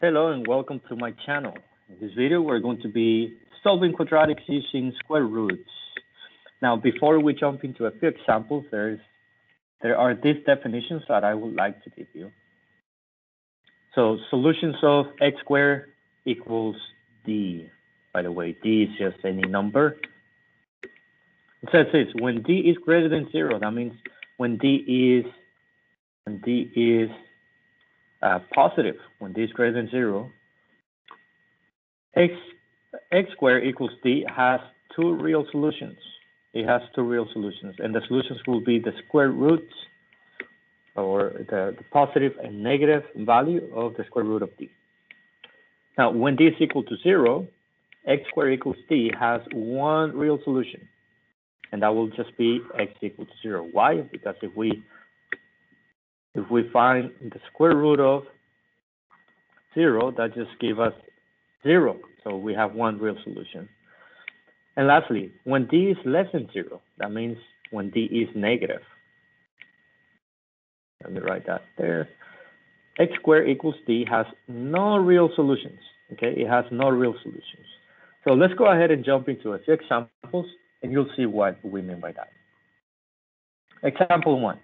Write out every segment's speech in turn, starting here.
Hello and welcome to my channel. In this video, we're going to be solving quadratics using square roots. Now, before we jump into a few examples, there are these definitions that I would like to give you. So, solutions of x squared equals d. By the way, d is just any number. It says this: when d is greater than 0, that means when d is positive, when d is greater than 0, x squared equals d has two real solutions. It has two real solutions, and the solutions will be the square roots, or the positive and negative value of the square root of d. Now, when d is equal to 0, x squared equals d has one real solution, and that will just be x equal to 0. Why? Because if we find the square root of 0, that just gives us 0. So we have one real solution. And lastly, when d is less than 0, that means when d is negative. Let me write that there. X squared equals d has no real solutions. Okay, it has no real solutions. So let's go ahead and jump into a few examples, and you'll see what we mean by that. Example 1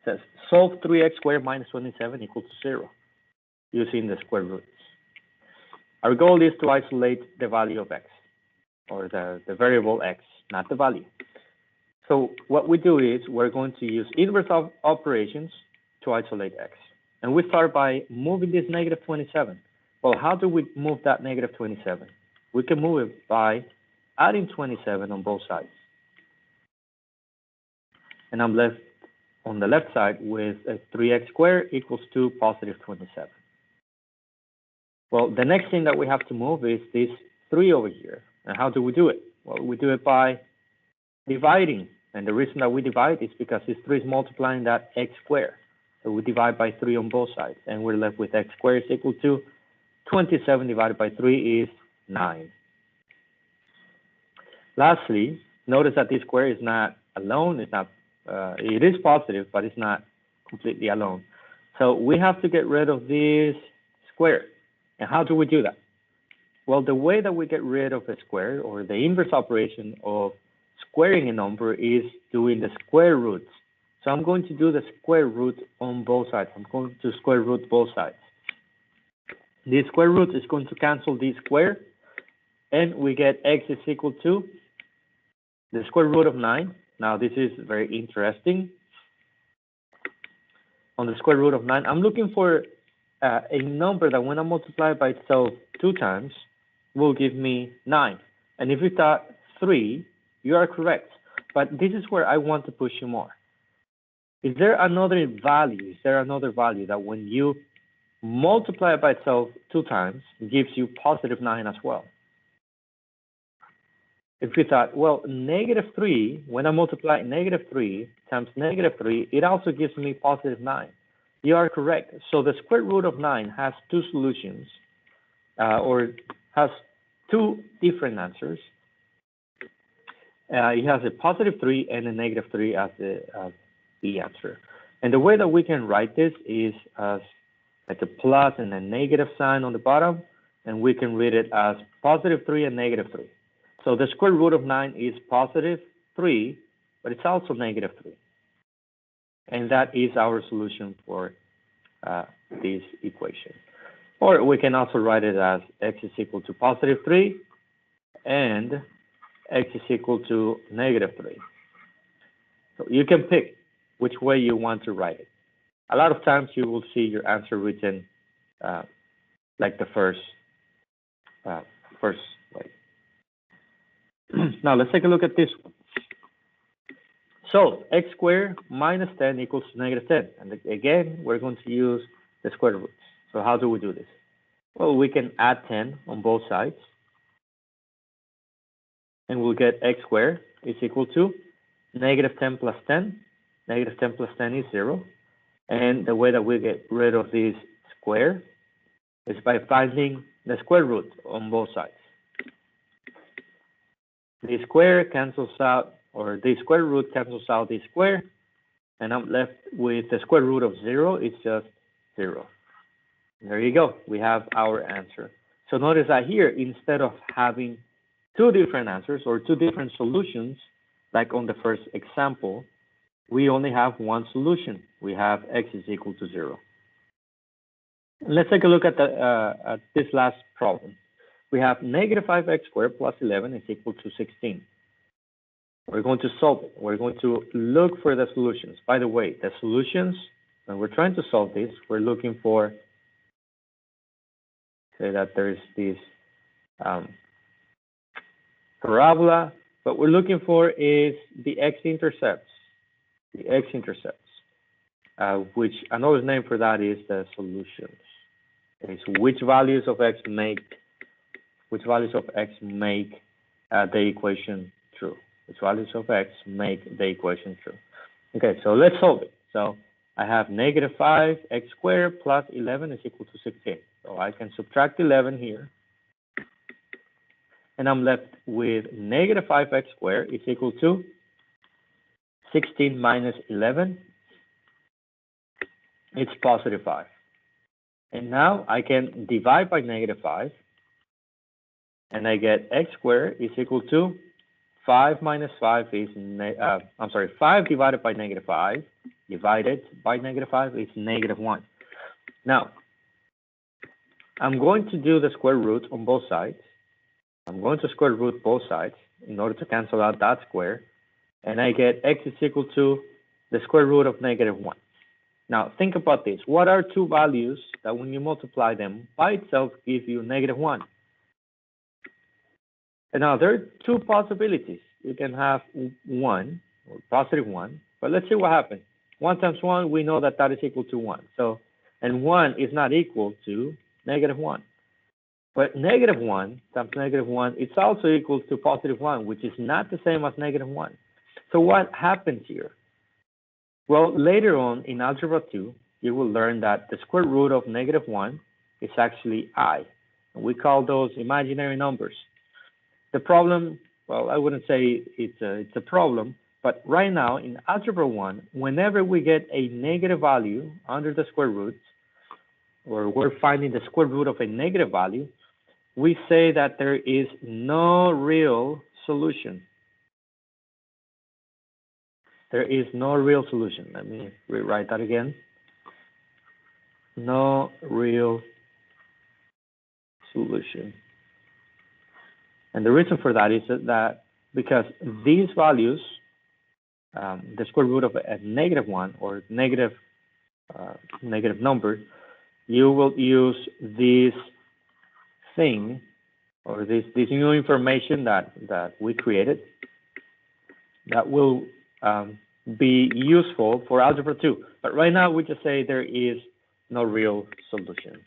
says, solve 3x squared minus 27 equals to 0 using the square roots. Our goal is to isolate the value of x, or the variable x, not the value. So what we do is we're going to use inverse operations to isolate x. And we start by moving this negative 27. Well, how do we move that negative 27? We can move it by adding 27 on both sides. And I'm left on the left side with a 3x squared equals to positive 27. Well, the next thing that we have to move is this 3 over here. And how do we do it? Well, we do it by dividing. And the reason that we divide is because this 3 is multiplying that x squared. So we divide by 3 on both sides. And we're left with x squared is equal to 27 divided by 3 is 9. Lastly, notice that this square is not alone. It's not. It is positive, but it's not completely alone. So we have to get rid of this square. And how do we do that? Well, the way that we get rid of a square, or the inverse operation of squaring a number, is doing the square roots. So I'm going to do the square root on both sides. I'm going to square root both sides. The square root is going to cancel this square, and we get x is equal to the square root of 9. Now, this is very interesting. On the square root of 9, I'm looking for a number that when I multiply by itself 2 times will give me 9. And if you thought 3, you are correct. But this is where I want to push you more. Is there another value? Is there another value that when you multiply it by itself 2 times gives you positive 9 as well? If you thought, well, negative 3, when I multiply negative 3 times negative 3, it also gives me positive 9. You are correct. So the square root of 9 has 2 solutions, or has 2 different answers. It has a positive 3 and a negative 3 as the answer. And the way that we can write this is as like a plus and a negative sign on the bottom, and we can read it as positive 3 and negative 3. So the square root of 9 is positive 3, but it's also negative 3. And that is our solution for this equation. Or we can also write it as x is equal to positive 3 and x is equal to negative 3. So you can pick which way you want to write it. A lot of times you will see your answer written like the first way. Now let's take a look at this one. So x squared minus 10 equals to negative 10. And again, we're going to use the square roots. So how do we do this? Well, we can add 10 on both sides. And we'll get x squared is equal to negative 10 plus 10. Negative 10 plus 10 is 0. And the way that we get rid of this square is by finding the square root on both sides. The square cancels out, or the square root cancels out the square, and I'm left with the square root of 0. It's just 0. There you go. We have our answer. So notice that here, instead of having two different answers or two different solutions, like on the first example, we only have one solution. We have x is equal to 0. Let's take a look at this last problem. We have negative 5x squared plus 11 is equal to 16. We're going to solve it. We're going to look for the solutions. By the way, the solutions, when we're trying to solve this, we're looking for, say that there's this parabola. What we're looking for is the x-intercepts. The x-intercepts, which another name for that is the solutions. Okay, so which values of x make the equation true? Which values of x make the equation true? Okay, so let's solve it. So I have negative 5x squared plus 11 is equal to 16. So I can subtract 11 here. And I'm left with negative 5x squared is equal to 16 minus 11. It's positive 5. And now I can divide by negative 5. And I get x squared is equal to 5 minus 5 is, 5 divided by negative 5 divided by negative 5 is negative 1. Now, I'm going to do the square root on both sides. I'm going to square root both sides in order to cancel out that square. And I get x is equal to the square root of negative 1. Now, think about this. What are two values that when you multiply them by itself give you negative 1? And now there are two possibilities. You can have 1 or positive 1, but let's see what happens. 1 times 1, we know that that is equal to 1. So, and 1 is not equal to negative 1. But negative 1 times negative 1, it's also equal to positive 1, which is not the same as negative 1. So what happens here? Well, later on in Algebra 2, you will learn that the square root of negative 1 is actually I. And we call those imaginary numbers. The problem, well, I wouldn't say it's a problem, but right now in Algebra 1, whenever we get a negative value under the square root, or we're finding the square root of a negative value, we say that there is no real solution. There is no real solution. Let me rewrite that again. No real solution. And the reason for that is that because these values, the square root of a negative 1 or negative number, you will use this thing or this new information that we created that will be useful for Algebra 2. But right now we just say there is no real solution.